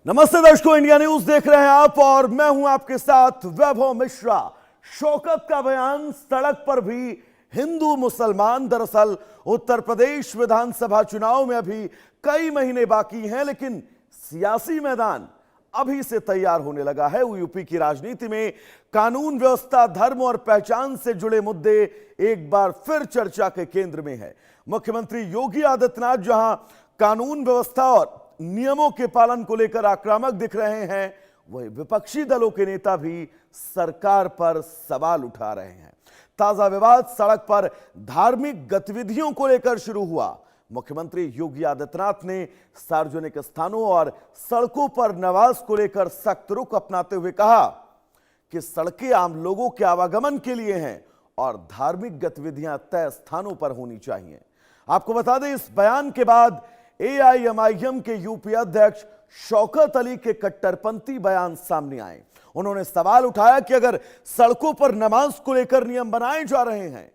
नमस्ते दर्शकों, India news देख रहे हैं आप और मैं हूं आपके साथ वैभव मिश्रा। शौकत का बयान, सड़क पर भी हिंदू मुसलमान। दरअसल उत्तर प्रदेश विधानसभा चुनाव में अभी कई महीने बाकी हैं, लेकिन सियासी मैदान अभी से तैयार होने लगा है। यूपी की राजनीति में कानून व्यवस्था, धर्म और पहचान से जुड़े मुद्दे एक बार फिर चर्चा के केंद्र में है। मुख्यमंत्री योगी आदित्यनाथ जहां कानून व्यवस्था और नियमों के पालन को लेकर आक्रामक दिख रहे हैं, वही विपक्षी दलों के नेता भी सरकार पर सवाल उठा रहे हैं। ताजा विवाद सड़क पर धार्मिक गतिविधियों को लेकर शुरू हुआ। मुख्यमंत्री योगी आदित्यनाथ ने सार्वजनिक स्थानों और सड़कों पर नमाज को लेकर सख्त रुख अपनाते हुए कहा कि सड़कें आम लोगों के आवागमन के लिए हैं और धार्मिक गतिविधियां तय स्थानों पर होनी चाहिए। आपको बता दें, इस बयान के बाद एआईएमआईएम के यूपी अध्यक्ष शौकत अली के कट्टरपंथी बयान सामने आए। उन्होंने सवाल उठाया कि अगर सड़कों पर नमाज को लेकर नियम बनाए जा रहे हैं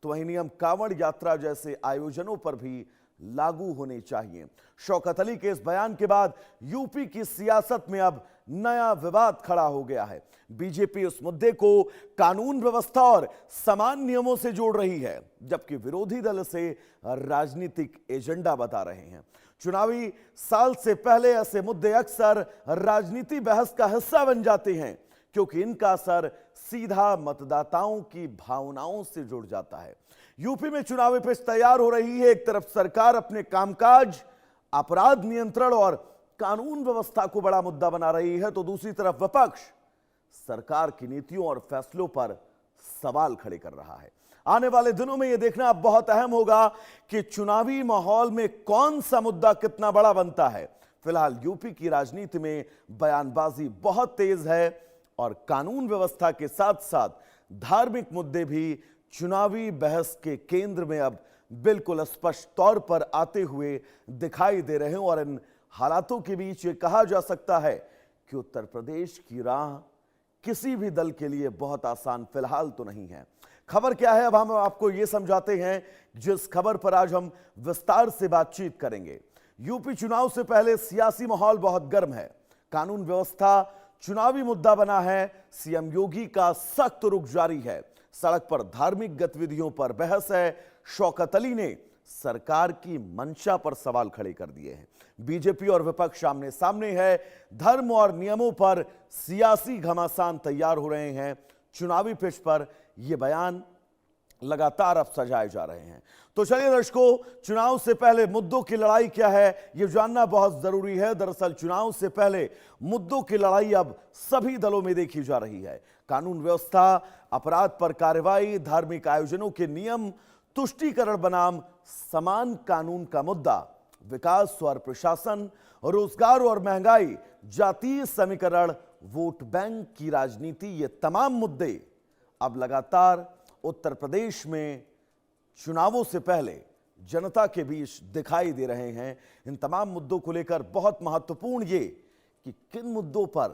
तो वही नियम कांवड़ यात्रा जैसे आयोजनों पर भी लागू होने चाहिए। शौकत अली के इस बयान के बाद यूपी की सियासत में अब नया विवाद खड़ा हो गया है। बीजेपी उस मुद्दे को कानून व्यवस्था और समान नियमों से जोड़ रही है, जबकि विरोधी दल से राजनीतिक एजेंडा बता रहे हैं। चुनावी साल से पहले ऐसे मुद्दे अक्सर राजनीति बहस का हिस्सा बन जाते हैं, क्योंकि इनका असर सीधा मतदाताओं की भावनाओं से जुड़ जाता है। यूपी में चुनावी पिच तैयार हो रही है। एक तरफ सरकार अपने कामकाज, अपराध नियंत्रण और कानून व्यवस्था को बड़ा मुद्दा बना रही है, तो दूसरी तरफ विपक्ष सरकार की नीतियों और फैसलों पर सवाल खड़े कर रहा है। आने वाले दिनों में यह देखना अब बहुत अहम होगा कि चुनावी माहौल में कौन सा मुद्दा कितना बड़ा बनता है। फिलहाल यूपी की राजनीति में बयानबाजी बहुत तेज है और कानून व्यवस्था के साथ साथ धार्मिक मुद्दे भी चुनावी बहस के केंद्र में अब बिल्कुल स्पष्ट तौर पर आते हुए दिखाई दे रहे हैं। और इन हालातों के बीच ये कहा जा सकता है कि उत्तर प्रदेश की राह किसी भी दल के लिए बहुत आसान फिलहाल तो नहीं है। खबर क्या है, अब हम आपको ये समझाते हैं, जिस खबर पर आज हम विस्तार से बातचीत करेंगे। यूपी चुनाव से पहले सियासी माहौल बहुत गर्म है। कानून व्यवस्था चुनावी मुद्दा बना है। सीएम योगी का सख्त रुख जारी है। सड़क पर धार्मिक गतिविधियों पर बहस है। शौकत अली ने सरकार की मंशा पर सवाल खड़े कर दिए हैं। बीजेपी और विपक्ष आमने सामने है। धर्म और नियमों पर सियासी घमासान तैयार हो रहे हैं। चुनावी पिच पर यह बयान लगातार अब सजाए जा रहे हैं। तो चलिए दर्शकों, चुनाव से पहले मुद्दों की लड़ाई क्या है, यह जानना बहुत जरूरी है। दरअसल चुनाव से पहले मुद्दों की लड़ाई अब सभी दलों में देखी जा रही है। कानून व्यवस्था, अपराध पर कार्रवाई, धार्मिक आयोजनों के नियम, तुष्टीकरण बनाम समान कानून का मुद्दा, विकास और प्रशासन, रोजगार और महंगाई, जातीय समीकरण, वोट बैंक की राजनीति, ये तमाम मुद्दे अब लगातार उत्तर प्रदेश में चुनावों से पहले जनता के बीच दिखाई दे रहे हैं। इन तमाम मुद्दों को लेकर बहुत महत्वपूर्ण ये कि किन मुद्दों पर,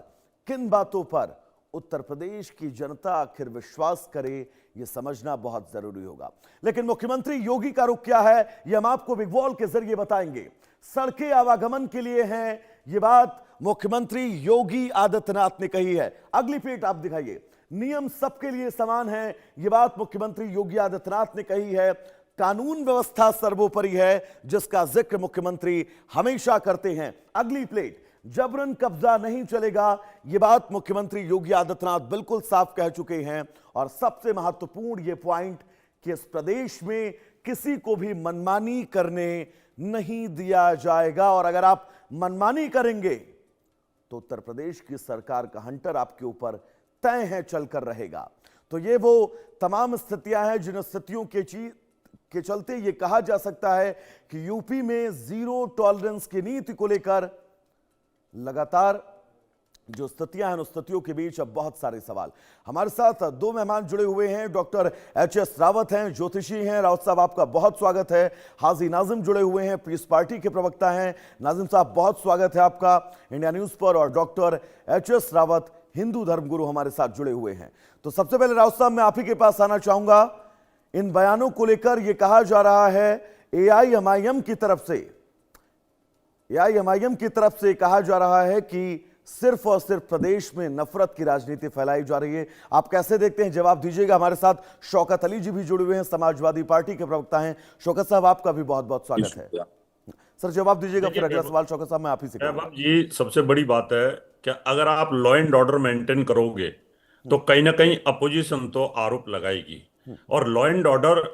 किन बातों पर उत्तर प्रदेश की जनता आखिर विश्वास करे, यह समझना बहुत जरूरी होगा। लेकिन मुख्यमंत्री योगी का रुख क्या है, यह हम आपको बिग वॉल के जरिए बताएंगे। सड़कें आवागमन के लिए हैं, यह बात मुख्यमंत्री योगी आदित्यनाथ ने कही है। अगली पेट आप दिखाइए। नियम सबके लिए समान है, यह बात मुख्यमंत्री योगी आदित्यनाथ ने कही है। कानून व्यवस्था सर्वोपरि है, जिसका जिक्र मुख्यमंत्री हमेशा करते हैं। अगली प्लेट, जबरन कब्जा नहीं चलेगा, यह बात मुख्यमंत्री योगी आदित्यनाथ बिल्कुल साफ कह चुके हैं। और सबसे महत्वपूर्ण यह पॉइंट कि इस प्रदेश में किसी को भी मनमानी करने नहीं दिया जाएगा, और अगर आप मनमानी करेंगे तो उत्तर प्रदेश की सरकार का हंटर आपके ऊपर तय है चलकर रहेगा। तो ये वो तमाम स्थितियां हैं जिन स्थितियों के चलते ये कहा जा सकता है कि यूपी में जीरो टॉलरेंस की नीति को लेकर लगातार जो स्थितियां हैं, उन स्थितियों के बीच अब बहुत सारे सवाल। हमारे साथ दो मेहमान जुड़े हुए हैं। डॉक्टर एचएस रावत हैं, ज्योतिषी हैं। रावत साहब, आपका बहुत स्वागत है। हाजी नाजिम जुड़े हुए हैं, पीस पार्टी के प्रवक्ता हैं। नाजिम साहब, बहुत स्वागत है आपका इंडिया न्यूज पर। और डॉक्टर एचएस रावत, हिंदू धर्मगुरु, हमारे साथ जुड़े हुए हैं। तो सबसे पहले रावत साहब, मैं आप ही के पास आना चाहूंगा। इन बयानों को लेकर यह कहा जा रहा है एआईएमआईएम की तरफ से एआईएमआईएम की तरफ से कहा जा रहा है कि सिर्फ और सिर्फ प्रदेश में नफरत की राजनीति फैलाई जा रही है। आप कैसे देखते हैं, जवाब दीजिएगा। हमारे साथ शौकत अली जी भी जुड़े हुए हैं, समाजवादी पार्टी के प्रवक्ता हैं। शौकत साहब, आपका भी बहुत बहुत स्वागत है। सर जवाब दीजिएगा, फिर अगला सवाल शौकत साहब मैं आप ही से करूंगा। जी, सबसे बड़ी बात है कि अगर आप लॉ एंड ऑर्डर मेंटेन करोगे तो कहीं ना कहीं अपोजिशन तो आरोप लगाएगी। और लॉ एंड ऑर्डर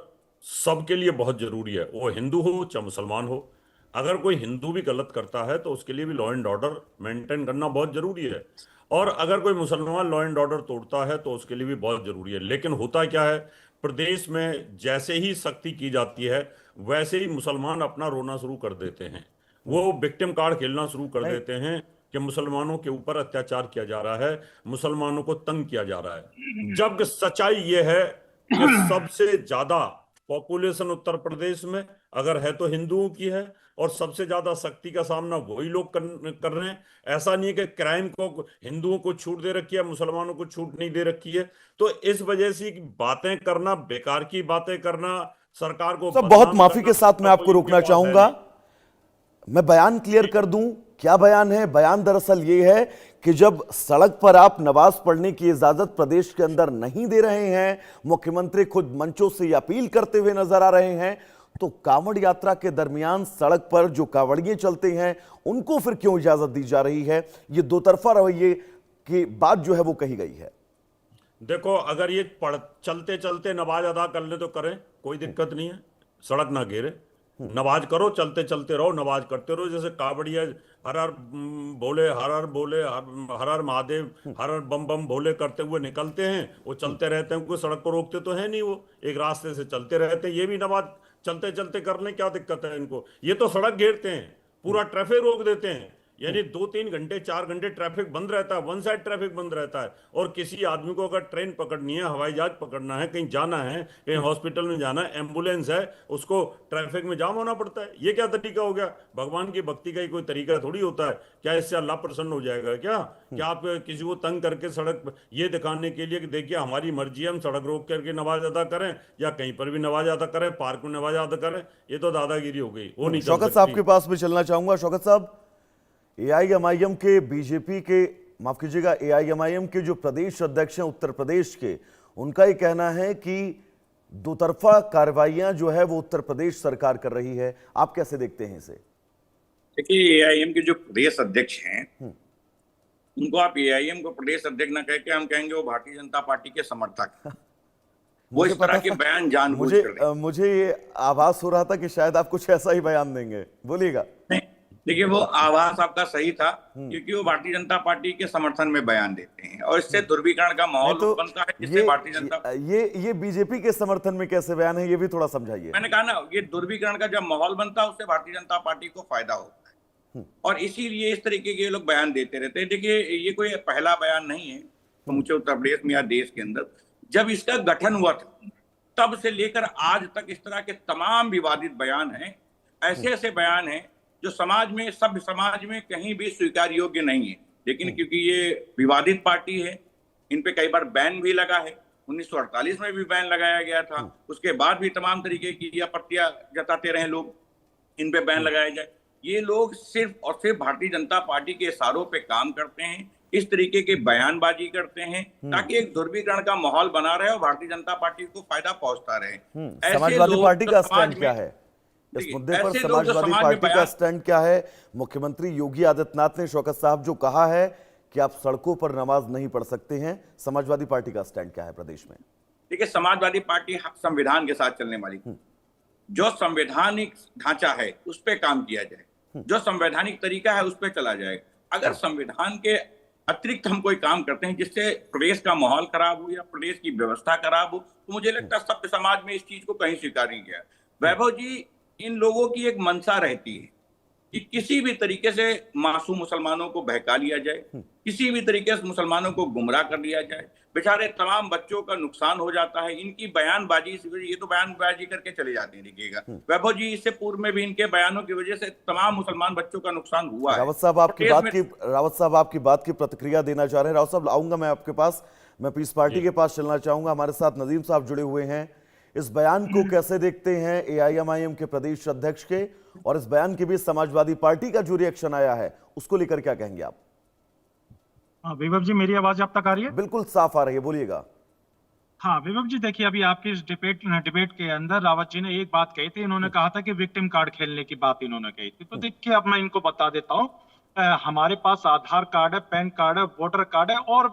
सबके लिए बहुत जरूरी है, वो हिंदू हो चाहे मुसलमान हो। अगर कोई हिंदू भी गलत करता है तो उसके लिए भी लॉ एंड ऑर्डर मेंटेन करना बहुत जरूरी है, और अगर कोई मुसलमान लॉ एंड ऑर्डर तोड़ता है तो उसके लिए भी बहुत जरूरी है। लेकिन होता क्या है, प्रदेश में जैसे ही सख्ती की जाती है वैसे ही मुसलमान अपना रोना शुरू कर देते हैं। वो विक्टिम कार्ड खेलना शुरू कर देते हैं कि मुसलमानों के ऊपर अत्याचार किया जा रहा है, मुसलमानों को तंग किया जा रहा है। जब सच्चाई ये है कि सबसे ज्यादा पॉपुलेशन उत्तर प्रदेश में अगर है तो हिंदुओं की है, और सबसे ज्यादा सख्ती का सामना वही लोग कर रहे हैं। ऐसा नहीं है कि क्राइम को हिंदुओं को छूट दे रखी है, मुसलमानों को छूट नहीं दे रखी है। तो इस वजह से बातें करना, बेकार की बातें करना, सरकार को सब बहुत बदनाम माफी के करना, साथ मैं तो आपको कोई रोकना ये बात है चाहूंगा। नहीं। मैं बयान क्लियर कर दूं, क्या बयान है। बयान दरअसल ये है कि जब सड़क पर आप नमाज पढ़ने की इजाजत प्रदेश के अंदर नहीं दे रहे हैं, मुख्यमंत्री खुद मंचों से ये अपील करते हुए नजर आ रहे हैं, तो कांवड़ यात्रा के दरमियान सड़क पर जो कांवड़िए चलते हैं उनको फिर क्यों इजाजत दी जा रही है। ये दो तरफा रवैये की बात जो है वो कही गई है। देखो, अगर ये चलते चलते नमाज अदा कर ले तो करें, कोई दिक्कत नहीं है, सड़क ना घेरे, नमाज करो, चलते चलते रहो, नमाज करते रहो। जैसे कावड़िया हर हर बोले, हर हर बोले, हर हर महादेव, हर हर बम बम भोले करते हुए निकलते हैं, वो चलते रहते हैं, कोई सड़क को रोकते तो है नहीं, वो एक रास्ते से चलते रहते हैं। ये भी नमाज चलते चलते कर लें, क्या दिक्कत है इनको। ये तो सड़क घेरते हैं, पूरा ट्रैफिक रोक देते हैं, यानी 2-3 घंटे 4 घंटे ट्रैफिक बंद रहता है, वन साइड ट्रैफिक बंद रहता है। और किसी आदमी को अगर ट्रेन पकड़नी है, हवाई जहाज पकड़ना है, कहीं जाना है, कहीं हॉस्पिटल में जाना है, एम्बुलेंस है, उसको ट्रैफिक में जाम होना पड़ता है। ये क्या तरीका हो गया। भगवान की भक्ति का ही कोई तरीका थोड़ी होता है। क्या इससे अल्लाह प्रसन्न हो जाएगा क्या आप किसी को तंग करके सड़क ये दिखाने के लिए कि देखिए हमारी मर्जी है, हम सड़क रोक करके नमाज अदा करें या कहीं पर भी नमाज अदा करें, पार्क में नमाज अदा करें, ये तो दादागिरी हो गई, वो नहीं चल शौकत साहब सकती। के पास भी चलना चाहूंगा। शौकत साहब, एआईएमआईएम के, बीजेपी के, माफ कीजिएगा, एआईएमआईएम के जो प्रदेश अध्यक्ष हैं उत्तर प्रदेश के, उनका ये कहना है कि दो तरफा कार्रवाइयां जो है वो उत्तर प्रदेश सरकार कर रही है। आप कैसे देखते हैं इसे। देखिए, एआईएम के जो प्रदेश अध्यक्ष हैं उनको आप एआईएम को प्रदेश अध्यक्ष ना कह के हम कहेंगे वो भारतीय जनता पार्टी के समर्थक। वो इस तरह के बयान जानबूझ कर रहे हैं। मुझे ये आभास हो रहा था कि शायद आप कुछ ऐसा ही बयान देंगे, बोलिएगा। देखिए, वो आवाज आपका सही था, क्योंकि वो भारतीय जनता पार्टी के समर्थन में बयान देते हैं और इससे ध्रुवीकरण का माहौल तो बनता है, जिससे भारतीय जनता ये बीजेपी के समर्थन में कैसे बयान है, ये भी थोड़ा समझाइए। मैंने कहा ना, ये ध्रुवीकरण का जब माहौल बनता है उससे भारतीय जनता पार्टी को फायदा होता है, और इसीलिए इस तरीके के लोग बयान देते रहते हैं। देखिए, ये कोई पहला बयान नहीं है समूचे उत्तर प्रदेश में या देश के अंदर। जब इसका गठन हुआ था तब से लेकर आज तक इस तरह के तमाम विवादित बयान हैं, ऐसे ऐसे बयान हैं जो समाज में, सभ्य समाज में कहीं भी स्वीकार योग्य नहीं है। लेकिन क्योंकि ये विवादित पार्टी है, इन पे कई बार बैन भी लगा है। 1948 में भी बैन लगाया गया था, उसके बाद भी तमाम तरीके की आपत्तियां जताते रहे लोग, इन पे बैन लगाया जाए। ये लोग सिर्फ और सिर्फ भारतीय जनता पार्टी के इशारों पे काम करते हैं, इस तरीके के बयानबाजी करते हैं ताकि एक ध्रुवीकरण का माहौल बना रहे और भारतीय जनता पार्टी को फायदा पहुंचता रहे। समाजवादी पार्टी का स्टैंड क्या है इस मुद्दे पर। समाजवादी पार्टी का स्टैंड क्या है। मुख्यमंत्री योगी आदित्यनाथ ने, शौकत साहब, जो कहा है कि आप सड़कों पर नमाज नहीं पढ़ सकते हैं, समाजवादी पार्टी का स्टैंड क्या है प्रदेश में। देखिए, समाजवादी पार्टी संविधान के साथ चलने वाली, जो संवैधानिक ढांचा है उस पर काम किया जाए, जो संवैधानिक तरीका है उस पर चला जाए। अगर संविधान के अतिरिक्त हम कोई काम करते हैं जिससे प्रदेश का माहौल खराब हो या प्रदेश की व्यवस्था खराब हो, तो मुझे लगता है सभ्य समाज में इस चीज को कहीं स्वीकार नहीं किया। वैभव जी, इन लोगों की एक मंशा रहती है कि किसी भी तरीके से मासूम मुसलमानों को बहका लिया जाए, किसी भी तरीके से मुसलमानों को गुमराह कर लिया जाए। बेचारे तमाम बच्चों का नुकसान हो जाता है इनकी बयानबाजी से। ये तो बयानबाजी करके चले जाते हैं। देखिएगा वैभव जी, इससे पूर्व में भी इनके बयानों की वजह से तमाम मुसलमान बच्चों का नुकसान हुआ है। रावत साहब आपकी बात की प्रतिक्रिया देना चाह रहे हैं। रावत साहब, आऊंगा मैं आपके पास, मैं पीस पार्टी के पास चलना चाहूंगा। हमारे साथ नदीम साहब जुड़े हुए हैं। इस बयान को कैसे देखते हैं एआईएमआईएम के प्रदेश अध्यक्ष के, और इस बयान के बीच समाजवादी पार्टी का जो रिएक्शन आया है उसको लेकर क्या कहेंगे आप? हाँ विभव जी, मेरी आवाज आप तक आ रही है? बिल्कुल साफ आ रही है, बोलिएगा। हाँ विभव जी, देखिए अभी आपकी इस डिबेट के अंदर रावत जी ने एक बात कही थी। इन्होंने कहा था कि विक्टिम कार्ड खेलने की बात इन्होंने कही थी। तो देखिए अब मैं इनको बता देता हूँ, हमारे पास आधार कार्ड है, पैन कार्ड है, वोटर कार्ड है और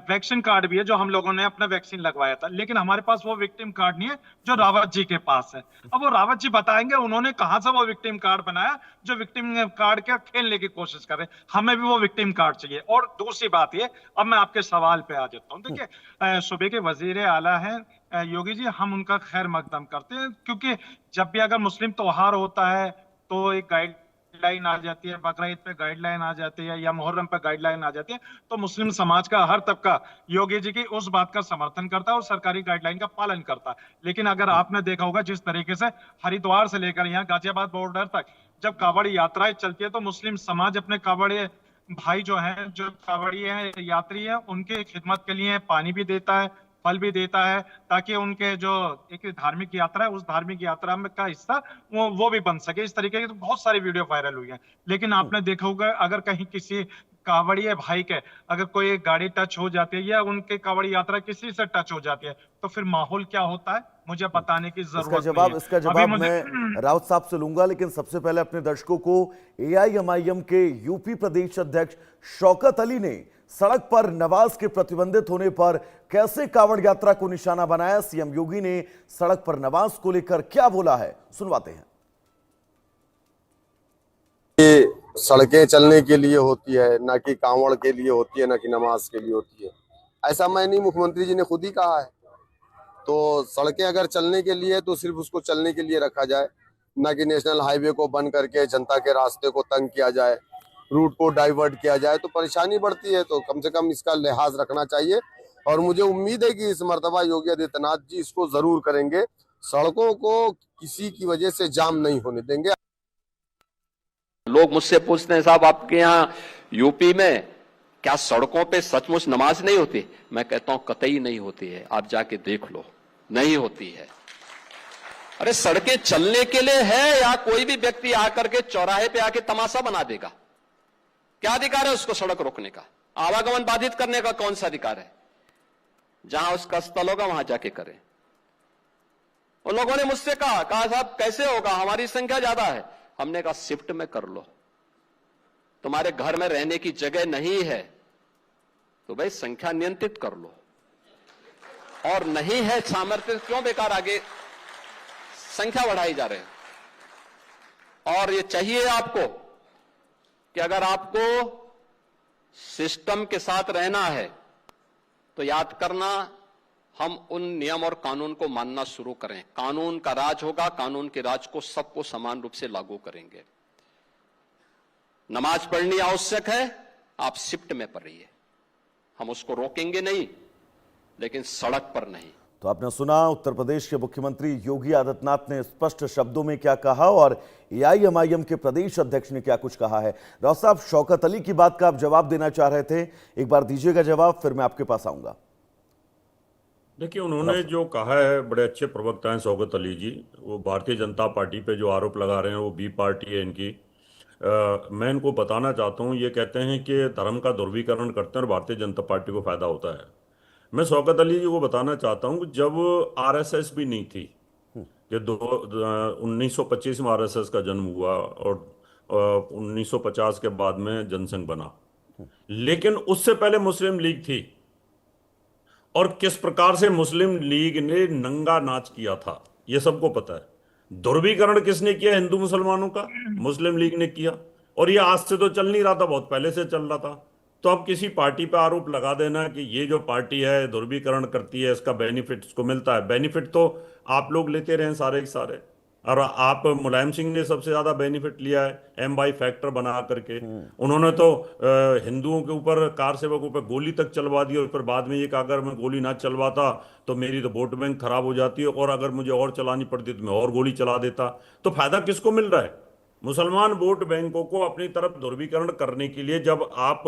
वैक्सीन कार्ड भी है जो हम लोगों ने अपना वैक्सीन लगवाया था। लेकिन हमारे पास वो विक्टिम कार्ड नहीं है जो रावत जी के पास है। अब वो रावत जी बताएंगे उन्होंने कहां से वो विक्टिम कार्ड बनाया जो विक्टिम कार्ड के खेलने की कोशिश कर रहे हैं। हमें भी वो विक्टिम कार्ड चाहिए। और दूसरी बात ये, अब मैं आपके सवाल पे आ जाता हूँ। देखिए सूबे के वजीर आला हैं योगी जी, हम उनका खैर मकदम करते हैं, क्योंकि जब भी अगर मुस्लिम त्योहार होता है तो एक गाइडलाइन आ जाती है, बकरीद पे गाइडलाइन आ जाती है या मुहर्रम पे गाइडलाइन आ जाती है, तो मुस्लिम समाज का हर तबका योगी जी की उस बात का समर्थन करता है और सरकारी गाइडलाइन का पालन करता है। लेकिन अगर आपने देखा होगा जिस तरीके से हरिद्वार से लेकर यहाँ गाजियाबाद बॉर्डर तक जब कांवड़ यात्राएं चलती है तो मुस्लिम समाज अपने कांवड़िए भाई जो हैं, जो कांवड़िए हैं, यात्री हैं, उनके खिदमत के लिए पानी भी देता है, फल भी देता है, ताकि उनके जो एक धार्मिक यात्रा है उस धार्मिक यात्रा में का हिस्सा वो भी बन सके। इस तरीके की तो बहुत सारी वीडियो वायरल हुई है। लेकिन आपने देखा होगा अगर कहीं किसी कांवड़िए भाई के अगर कोई गाड़ी टच हो जाती है या उनके कांवड़ी यात्रा किसी से टच हो जाती है तो फिर माहौल क्या होता है मुझे बताने की जरूरत नहीं है। इसका जवाब मैं राउत साहब से लूंगा, लेकिन सबसे पहले अपने दर्शकों को एआईएमआईएम के यूपी प्रदेश अध्यक्ष शौकत अली ने सड़क पर नमाज के प्रतिबंधित होने पर कैसे कांवड़ यात्रा को निशाना बनाया, सीएम योगी ने सड़क पर नमाज को लेकर क्या बोला है, सुनवाते हैं। ये सड़कें चलने के लिए होती है, ना कि कांवड़ के लिए होती है, ना कि नमाज के लिए होती है। ऐसा मैं नहीं, मुख्यमंत्री जी ने खुद ही कहा है। तो सड़कें अगर चलने के लिए तो सिर्फ उसको चलने के लिए रखा जाए, ना कि नेशनल हाईवे को बंद करके जनता के रास्ते को तंग किया जाए, रूट को डाइवर्ट किया जाए तो परेशानी बढ़ती है। तो कम से कम इसका लिहाज रखना चाहिए और मुझे उम्मीद है कि इस मर्तबा योगी आदित्यनाथ जी इसको जरूर करेंगे। सड़कों को किसी की वजह से जाम नहीं होने देंगे। लोग मुझसे पूछते हैं साहब आपके यहाँ यूपी में क्या सड़कों पे सचमुच नमाज नहीं होती? मैं कहता हूं कतई नहीं होती है, आप जाके देख लो, नहीं होती है। अरे सड़कें चलने के लिए है या कोई भी व्यक्ति आकर के चौराहे पे आके तमाशा बना देगा? क्या अधिकार है उसको सड़क रोकने का? आवागमन बाधित करने का कौन सा अधिकार है? जहां उसका स्थल होगा वहां जाके करें। उन लोगों ने मुझसे कहा साहब कैसे होगा, हमारी संख्या ज्यादा है। हमने कहा शिफ्ट में कर लो, तुम्हारे घर में रहने की जगह नहीं है तो भाई संख्या नियंत्रित कर लो, और नहीं है सामर्थ्य क्यों बेकार आगे संख्या बढ़ाई जा रहे हैं। और ये चाहिए आपको कि अगर आपको सिस्टम के साथ रहना है तो याद करना हम उन नियम और कानून को मानना शुरू करें। कानून का राज होगा, कानून के राज को सबको समान रूप से लागू करेंगे। नमाज पढ़नी आवश्यक है, आप शिफ्ट में पढ़िए, हम उसको रोकेंगे नहीं, लेकिन सड़क पर नहीं। तो आपने सुना उत्तर प्रदेश के मुख्यमंत्री योगी आदित्यनाथ ने स्पष्ट शब्दों में क्या कहा और एआईएमआईएम के प्रदेश अध्यक्ष ने क्या कुछ कहा है। राव साहब, शौकत अली की बात का आप जवाब देना चाह रहे थे, एक बार दीजिएगा जवाब, फिर मैं आपके पास आऊंगा। देखिए, उन्होंने जो कहा है, बड़े अच्छे प्रवक्ता हैं शौकत अली जी। वो भारतीय जनता पार्टी पे जो आरोप लगा रहे हैं वो बी पार्टी है इनकी। मैं इनको बताना चाहता हूँ, ये कहते हैं कि धर्म का ध्रुवीकरण करते हैं और भारतीय जनता पार्टी को फायदा होता है। मैं शौकत अली जी को बताना चाहता हूँ कि जब आरएसएस भी नहीं थी, कि 1925 में आरएसएस का जन्म हुआ और 1950 के बाद में जनसंघ बना, लेकिन उससे पहले मुस्लिम लीग थी। और किस प्रकार से मुस्लिम लीग ने नंगा नाच किया था ये सबको पता है। ध्रुवीकरण किसने किया? हिंदू मुसलमानों का, मुस्लिम लीग ने किया। और ये आज से तो चल नहीं रहा था, बहुत पहले से चल रहा था। तो अब किसी पार्टी पे आरोप लगा देना कि ये जो पार्टी है ध्रुवीकरण करती है, इसका बेनिफिट इसको मिलता है। बेनिफिट तो आप लोग लेते रहे सारे के सारे, और आप मुलायम सिंह ने सबसे ज्यादा बेनिफिट लिया है M/Y फैक्टर बना करके। उन्होंने तो हिंदुओं के ऊपर, कार सेवकों पर गोली तक चलवा दी और फिर बाद में ये कहा अगर मैं गोली ना चलवाता तो मेरी तो वोट बैंक खराब हो जाती है, और अगर मुझे और चलानी पड़ती तो मैं और गोली चला देता। तो फायदा किसको मिल रहा है? मुसलमान वोट बैंकों को अपनी तरफ ध्रुवीकरण करने के लिए जब आप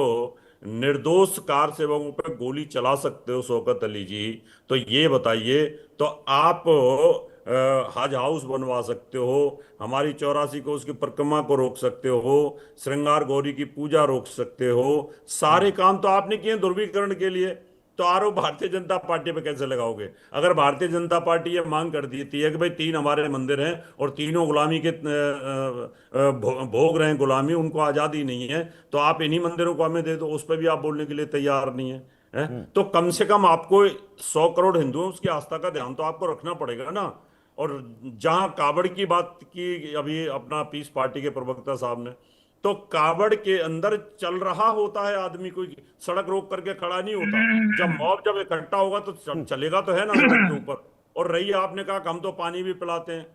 निर्दोष कार सेवकों पे गोली चला सकते हो शौकत अली जी, तो ये बताइए, तो आप हज हाउस बनवा सकते हो, हमारी 84 को उसकी परिक्रमा को रोक सकते हो, श्रृंगार गौरी की पूजा रोक सकते हो, सारे काम तो आपने किए ध्रुवीकरण के लिए। तो आरोप भारतीय जनता पार्टी पे कैसे लगाओगे? अगर भारतीय जनता पार्टी ये मांग कर देती है कि भाई 3 हमारे मंदिर हैं और तीनों गुलामी के भोग रहे हैं गुलामी, उनको आज़ादी नहीं है, तो आप इन्हीं मंदिरों को हमें दे दो, उस पर भी आप बोलने के लिए तैयार नहीं है, तो कम से कम आपको 100 करोड़ हिंदू हैं उसकी आस्था का ध्यान तो आपको रखना पड़ेगा ना। और जहां कावड़ की बात की अभी अपना पीस पार्टी के प्रवक्ता साहब ने, तो कावड़ के अंदर चल रहा होता है आदमी, कोई सड़क रोक करके खड़ा नहीं होता। जब इकट्ठा होगा तो चलेगा तो है ना सड़क के ऊपर। और रही आपने कहा कि हम तो पानी भी पिलाते हैं,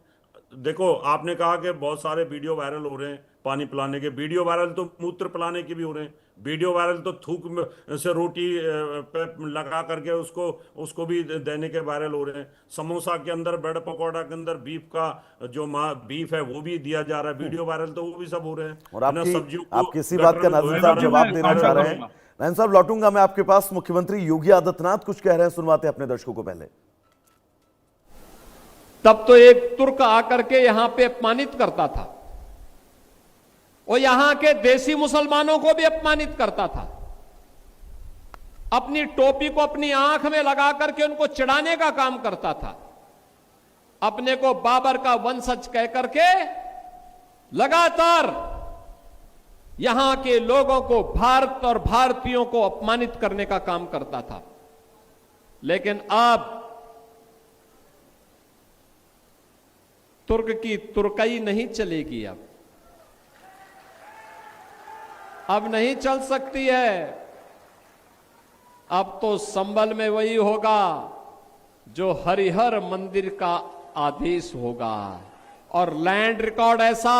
देखो आपने कहा कि बहुत सारे वीडियो वायरल हो रहे हैं पानी पिलाने के, वीडियो वायरल तो मूत्र पिलाने के भी हो रहे हैं, वीडियो वायरल तो थूक से रोटी पे लगा करके उसको भी देने के वायरल हो रहे हैं, समोसा के अंदर ब्रेड पकौड़ा के अंदर बीफ का जो बीफ है वो भी दिया जा रहा है, वीडियो वायरल तो वो भी सब हो रहे हैं। और आप किसी बात का नाज़िम साहब जवाब देना चाह रहे हैं। नाज़िम साहब लौटूंगा मैं आपके पास, मुख्यमंत्री योगी आदित्यनाथ कुछ कह रहे हैं, सुनवाते हैं अपने दर्शकों को। पहले तब तो एक तुर्क आकर के यहां पे अपमानित करता था और यहां के देसी मुसलमानों को भी अपमानित करता था, अपनी टोपी को अपनी आंख में लगा करके उनको चिढ़ाने का काम करता था, अपने को बाबर का वंशज कह करके लगातार यहां के लोगों को, भारत और भारतीयों को अपमानित करने का काम करता था। लेकिन अब तुर्क की तुर्कई नहीं चलेगी, अब नहीं चल सकती है। अब तो संबल में वही होगा जो हरिहर मंदिर का आदेश होगा, और लैंड रिकॉर्ड ऐसा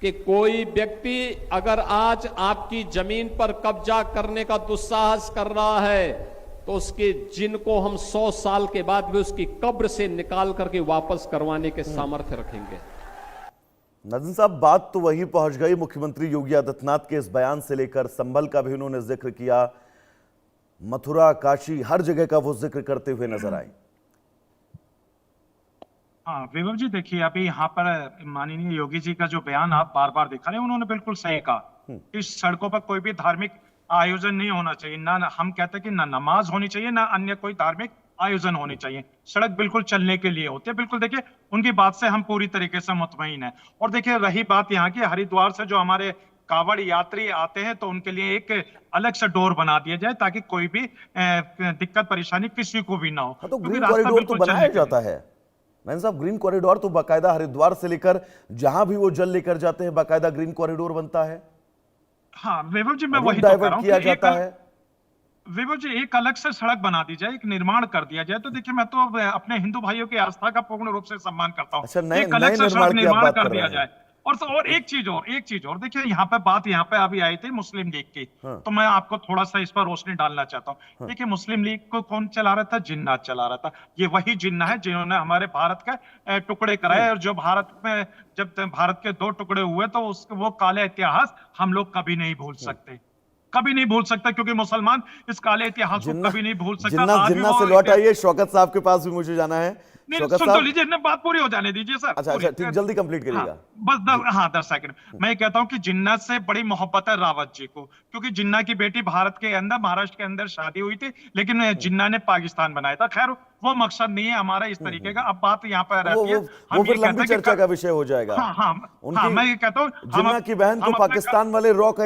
कि कोई व्यक्ति अगर आज आपकी जमीन पर कब्जा करने का दुस्साहस कर रहा है तो उसके जिनको हम 100 साल के बाद भी उसकी कब्र से निकाल करके वापस करवाने के सामर्थ्य रखेंगे। नाज़िम साहब बात तो वही पहुंच गई, मुख्यमंत्री योगी आदित्यनाथ के इस बयान से लेकर संभल का भी उन्होंने जिक्र किया, मथुरा काशी हर जगह का वो जिक्र करते हुए नजर आए। हाँ विभव जी, देखिए अभी यहाँ पर माननीय योगी जी का जो बयान आप बार बार दिखा रहे हैं, उन्होंने बिल्कुल सही कहा। इस सड़कों पर कोई भी धार्मिक आयोजन नहीं होना चाहिए, ना हम कहते हैं कि ना नमाज होनी चाहिए, ना अन्य कोई धार्मिक आयोजन होनी चाहिए। सड़क बिल्कुल चलने के लिए होती है। बिल्कुल देखिए उनकी बात से हम पूरी तरीके से मुतमईन है। और देखिए रही बात यहाँ की, हरिद्वार से जो हमारे कावड़ यात्री आते हैं तो उनके लिए एक अलग से डोर बना दिया जाए ताकि कोई भी दिक्कत परेशानी किसी को भी ना हो। तो ग्रीन कॉरिडोर तो बनाया जाता है मैन साहब, ग्रीन कॉरिडोर तो बाकायदा हरिद्वार से लेकर जहां भी वो जल लेकर जाते हैं बाकायदा ग्रीन कॉरिडोर बनता है। हाँ वैभव जी, मैं वही तो कह रहा हूं किया जाता है। विभू जी एक अलग से सड़क बना दी जाए, एक निर्माण कर दिया जाए। तो देखिए मैं तो अपने हिंदू भाइयों की आस्था का पूर्ण रूप से सम्मान करता हूँ। अच्छा, एक अलग से सड़क निर्माण कर दिया जाए। और एक चीज और देखिए यहाँ पे अभी आई थी मुस्लिम लीग की। तो मैं आपको थोड़ा सा इस पर रोशनी डालना चाहता हूँ। देखिए मुस्लिम लीग को कौन चला रहा था? जिन्ना चला रहा था। ये वही जिन्ना है जिन्होंने हमारे भारत का टुकड़े कराए, और जो भारत में जब भारत के 2 टुकड़े हुए तो वो काले इतिहास हम लोग कभी नहीं भूल सकते, कभी नहीं भूल सकता, क्योंकि मुसलमान इस काले इतिहास को कभी नहीं भूल सकता। जिन्ना से लौट आइए, शौकत साहब के पास भी मुझे जाना है। सुन तो लीजिए, बात पूरी हो जाने दीजिए सर। अच्छा ठीक, जल्दी कंप्लीट करिएगा। बस 10 सेकंड। मैं ये कहता हूँ कि जिन्ना से बड़ी मोहब्बत है रावत जी को, क्योंकि जिन्ना की बेटी भारत के अंदर महाराष्ट्र के अंदर शादी हुई थी, लेकिन जिन्ना ने पाकिस्तान बनाया था। खैर वो मकसद नहीं है हमारा इस तरीके का। अब बात यहाँ पर रहती है, वो फिर लंबी चर्चा का विषय हो जाएगा। मैं ये कहता हूँ जिन्ना की बहन को पाकिस्तान वाले रॉक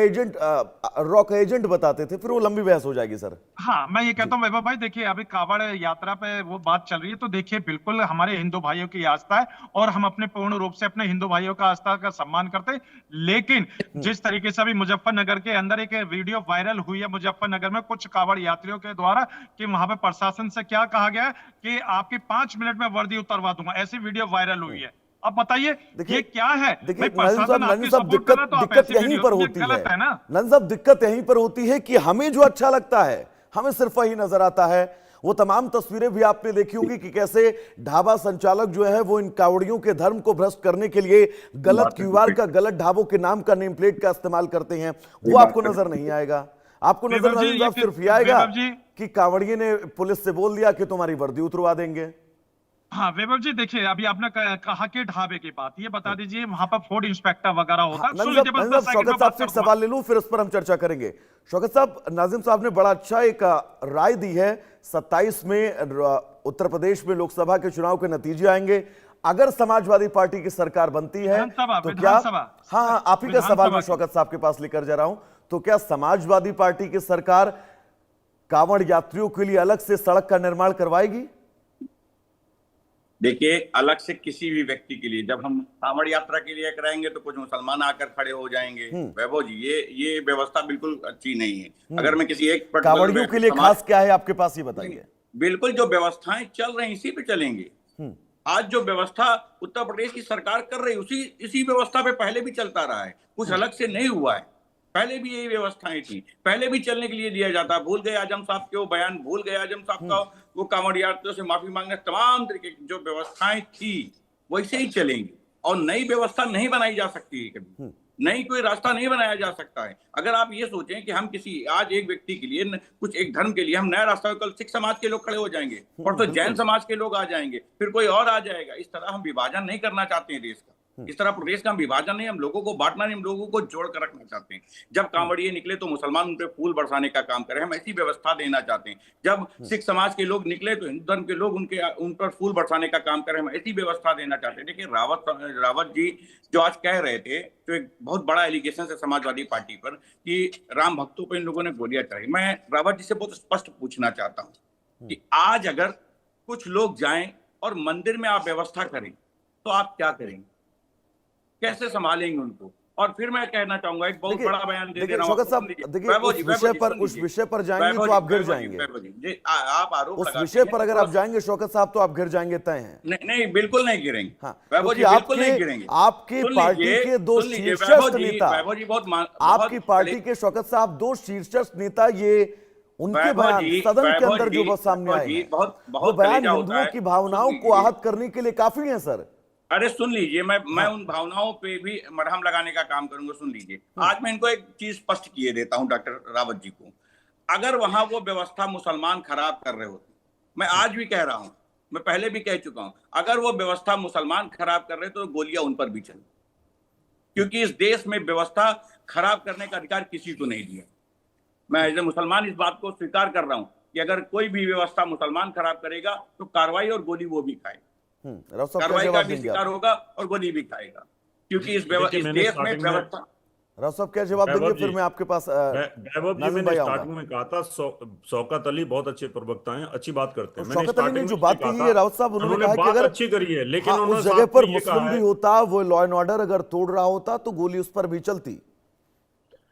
एजेंट बताते थे, फिर वो लंबी बहस हो जाएगी सर। हाँ मैं ये कहता हूँ वैभव भाई, देखिए अभी कावड़ यात्रा पे वो बात चल रही है, तो देखिए बिल्कुल हमारे हिंदू भाइयों की आस्था है और हम अपने पूर्ण रूप से अपने हिंदू भाइयों का आस्था का सम्मान करते हैं। लेकिन जिस तरीके से अभी मुजफ्फरनगर के अंदर एक वीडियो वायरल हुई है मुजफ्फरनगर में कुछ कावड़ यात्रियों के द्वारा, कि वहां पे प्रशासन से क्या कहा गया कि आपकी 5 मिनट में वर्दी उतरवा दूंगा, ऐसी वीडियो वायरल हुई है। अब बताइए ये क्या है? देखिए दिक्कत यहीं पर होती है ना नंद साहब, दिक्कत यहीं पर होती है कि हमें जो अच्छा लगता है हमें सिर्फ वही नजर आता है। वो तमाम तस्वीरें भी आपने देखी होगी कि कैसे ढाबा संचालक जो है वो इन कावड़ियों के धर्म को भ्रष्ट करने के लिए गलत क्यूआर का, गलत ढाबों के नाम का नेम प्लेट का इस्तेमाल करते हैं, वो आपको नजर नहीं आएगा। आपको नजर वैभव जी, नाजिम साहब ये सिर्फ ये आएगा वैभव जी, कि कांवड़िये ने पुलिस से बोल दिया कि तुम्हारी वर्दी उतरवा देंगे? हाँ वैभव जी देखिए, अभी आपने कहा कि ढाबे की बात, ये बता दीजिए वहां पर फूड इंस्पेक्टर वगैरह होता हाँ, है? सुन नाजिम लीजिए, साहब, बस नाजिम 10 साहब, सेकंड शौकत में साहब बात से एक करूंगा। सवाल ले लूं, फिर उस पर हम चर्चा करेंगे। शौकत साहब, नाजिम साहब ने बड़ा अच्छा एक राय दी है। 27 में उत्तर प्रदेश में लोकसभा के चुनाव के नतीजे आएंगे। अगर समाजवादी पार्टी की सरकार बनती है विधानसभा, तो क्या, विधानसभा। हाँ, आप ही का सवाल मैं विधानसभा शौकत साहब के पास लेकर जा रहा हूं, तो क्या समाजवादी पार्टी की सरकार कांवड़ यात्रियों के लिए अलग से सड़क का निर्माण करवाएगी? देखिए, अलग से किसी भी व्यक्ति के लिए जब हम कांवड़ यात्रा के लिए कराएंगे तो कुछ मुसलमान आकर खड़े हो जाएंगे। वैभव जी, ये व्यवस्था बिल्कुल अच्छी नहीं है। अगर मैं किसी एक कांवड़ियों के लिए खास क्या है आपके पास, ये बताइए। बिल्कुल, जो व्यवस्थाएं चल रही इसी पे चलेंगे। आज जो व्यवस्था उत्तर प्रदेश की सरकार कर रही इसी व्यवस्था पे पहले भी चलता रहा है, कुछ अलग से नहीं हुआ है। पहले भी यही व्यवस्थाएं थी, पहले भी चलने के लिए दिया जाता। भूल गए आजम साहब के वो बयान, भूल गए आजम साहब का वो कांवड़ यात्रियों से माफी मांगने, तमाम तरीके की जो व्यवस्थाएं थी वैसे ही चलेंगी और नई व्यवस्था नहीं बनाई जा सकती है कभी। नई कोई रास्ता नहीं बनाया जा सकता है। अगर आप ये सोचें कि हम किसी आज एक व्यक्ति के लिए कुछ एक धर्म के लिए हम नया रास्ता, कल सिख समाज के लोग खड़े हो जाएंगे और तो जैन समाज के लोग आ जाएंगे, फिर कोई और आ जाएगा। इस तरह हम विभाजन नहीं करना चाहते हैं देश का। इस तरह प्रदेश का हम विभाजन नहीं, हम लोगों को बांटना नहीं, हम लोगों को जोड़ कर रखना चाहते हैं। जब कांवड़िए निकले तो मुसलमान उन पर फूल बरसाने का काम करें, हम ऐसी व्यवस्था देना चाहते हैं। जब सिख समाज के लोग निकले तो हिंदू धर्म के लोग उन पर फूल बरसाने का काम करें, हम ऐसी व्यवस्था देना चाहते हैं। देखिए, रावत जी जो आज कह रहे थे, तो एक बहुत बड़ा एलिगेशन है समाजवादी पार्टी पर कि राम भक्तों पर इन लोगों ने गोलियां चलाई। मैं रावत जी से बहुत स्पष्ट पूछना चाहता हूं कि आज अगर कुछ लोग जाएं और मंदिर में आप व्यवस्था करें तो आप क्या करेंगे, कैसे संभालेंगे उनको? और फिर मैं कहना चाहूंगा, एक बहुत बड़ा बयान दे रहा हूं शौकत साहब, देखिए उस विषय पर जाएंगे तो आप गिर जाएंगे। आप आरोप उस विषय पर अगर आप जाएंगे शौकत साहब तो आप गिर जाएंगे, तय हैं। नहीं, बिल्कुल नहीं गिरेंगे। हाँ, बिल्कुल नहीं गिरेंगे। आपकी पार्टी के दो शीर्षस्थ नेता, आपकी पार्टी के शौकत साहब दो शीर्षस्थ नेता, ये उनके बयान सदन के अंदर जो बहुत सामने आए हैं, वो बयान हिंदुओं की भावनाओं को आहत करने के लिए काफी है सर। अरे सुन लीजिए, मैं उन भावनाओं पे भी मरहम लगाने का काम करूंगा। सुन लीजिए, आज मैं इनको एक चीज स्पष्ट किए देता हूं डॉक्टर रावत जी को। अगर वहां वो व्यवस्था मुसलमान खराब कर रहे होते, मैं आज भी कह रहा हूं, मैं पहले भी कह चुका हूं, अगर वो व्यवस्था मुसलमान खराब कर रहे तो गोलियां उन पर भी चली, क्योंकि इस देश में व्यवस्था खराब करने का अधिकार किसी को नहीं दिया। मैं एज ए मुसलमान इस बात को स्वीकार कर रहा हूं कि अगर कोई भी व्यवस्था मुसलमान खराब करेगा तो कार्रवाई और गोली वो भी खाएगा, कार्रवाई का भी शिकार होगा और गोली भी खाएगा, क्योंकि इस देश में व्यवस्था। राव साहब क्या जवाब देंगे? फिर मैं आपके पास वैभव जी, मैंने स्टार्टिंग में कहा था शौकत अली बहुत अच्छे प्रवक्ता हैं, अच्छी बात करते हैं। शौकत अली ने जो बात कही है राउत साहब, उन्होंने कहा कि अगर अच्छी करी है, लेकिन उस जगह पर मुस्लिम भी होता, वो लॉ एंड ऑर्डर अगर तोड़ रहा होता तो गोली उस पर भी चलती।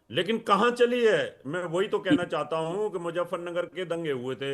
लेकिन कहां चली है? मैं वही तो कहना चाहता हूं कि मुजफ्फरनगर के दंगे हुए थे,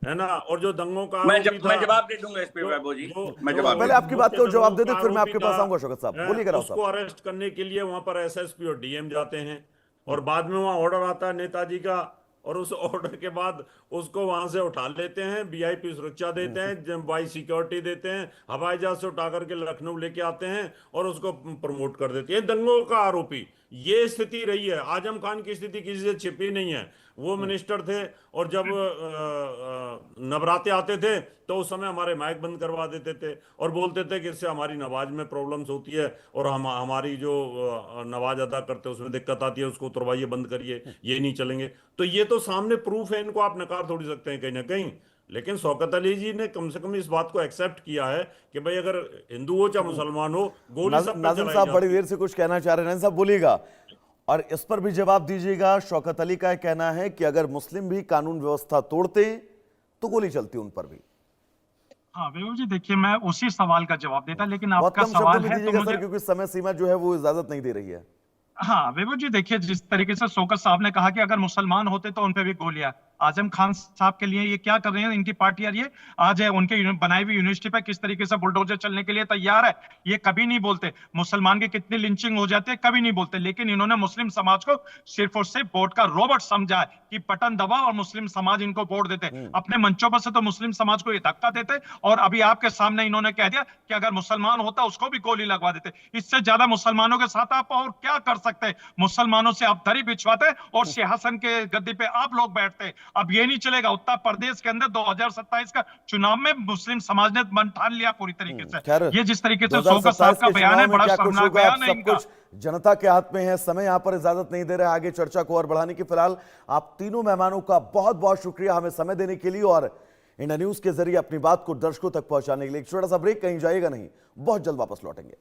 है ना, और जो दंगों का मैं जवाब दे दूंगा इस पे वैभव जी। मैं जवाब पहले आपकी बात को जवाब दे दे, फिर मैं आपके पास आऊंगा। शौकत साहब बोलिएगा। उसको अरेस्ट करने के लिए वहां पर एसएसपी और डीएम जाते हैं और बाद में वहां ऑर्डर आता है नेताजी का, और उस ऑर्डर के बाद उसको वहां से उठा लेते हैं, वीआईपी सुरक्षा देते हैं, बाई सिक्योरिटी देते हैं, हवाई जहाज से उठा करके लखनऊ लेके आते हैं और उसको प्रमोट कर देते हैं। दंगों का आरोपी ये स्थिति रही है। आजम खान की स्थिति किसी से छिपी नहीं है। वो मिनिस्टर थे और जब नवरात्रे आते थे तो उस समय हमारे माइक बंद करवा देते थे और बोलते थे कि इससे हमारी नमाज में प्रॉब्लम्स होती है और हमारी जो नमाज अदा करते हैं उसमें दिक्कत आती है, उसको उतरवाइए, बंद करिए, ये नहीं चलेंगे। तो ये तो सामने प्रूफ है, इनको आप नकार थोड़ी सकते हैं कहीं ना कहीं। लेकिन शौकत अली जी ने कम से कम इस बात को एक्सेप्ट किया है कि भाई अगर हिंदू हो चाहे मुसलमान हो, गोली सब। नाज़िम साहब बड़ी देर से कुछ कहना चाह रहे हैं, नाज़िम साहब बोलिएगा और इस पर भी जवाब दीजिएगा। शौकत अली का कहना है कि अगर मुस्लिम भी कानून व्यवस्था तोड़ते तो गोली चलती उन पर भी। हाँ वैभव जी, देखिए मैं उसी सवाल का जवाब देता, लेकिन आपका बहुत कम सवाल शब्दों में है दीजिएगा तो मुझे सर, क्योंकि समय सीमा जो है वो इजाजत नहीं दे रही है। हाँ वैभव जी, देखिए जिस तरीके से शौकत साहब ने कहा कि अगर मुसलमान होते तो उनपे भी गोलियां, आजम खान साहब के लिए ये क्या कर रहे हैं इनकी पार्टी यार, ये आज है उनके बनाई हुई यूनिवर्सिटी पे किस तरीके से बुलडोजर चलने के लिए तैयार है। ये कभी नहीं बोलते मुसलमान की कितनी लिंचिंग हो जाती है, कभी नहीं बोलते, लेकिन इन्होंने मुस्लिम समाज को सिर्फ और सिर्फ वोट का रोबोट समझा है कि बटन दबा और मुस्लिम समाज इनको वोट देते। अपने मंचों पर से तो मुस्लिम समाज को ये धक्का देते और अभी आपके सामने इन्होंने कह दिया कि अगर मुसलमान होता उसको भी गोली लगवा देते। इससे ज्यादा मुसलमानों के साथ आप और क्या कर सकते, मुसलमानों से आप दरी बिछवाते और सिंहासन के गद्दी पे आप लोग बैठते। अब ये नहीं चलेगा। उत्तर प्रदेश के अंदर 2027 का चुनाव में मुस्लिम समाज ने मन ठान लिया पूरी तरीके से। खैर, ये जिस तरीके से शौकत साहब 2027 का के बयान है, चुनाव में बड़ा क्या कुछ शर्मनाक होगा, बयान है अब सब इनका। कुछ जनता के हाथ में है। समय यहां पर इजाजत नहीं दे रहा है आगे चर्चा को और बढ़ाने की। फिलहाल आप तीनों मेहमानों का बहुत बहुत शुक्रिया हमें समय देने के लिए और इंडिया न्यूज के जरिए अपनी बात को दर्शकों तक पहुंचाने के लिए। एक छोटा सा ब्रेक, कहीं जाइएगा नहीं, बहुत जल्द वापस लौटेंगे।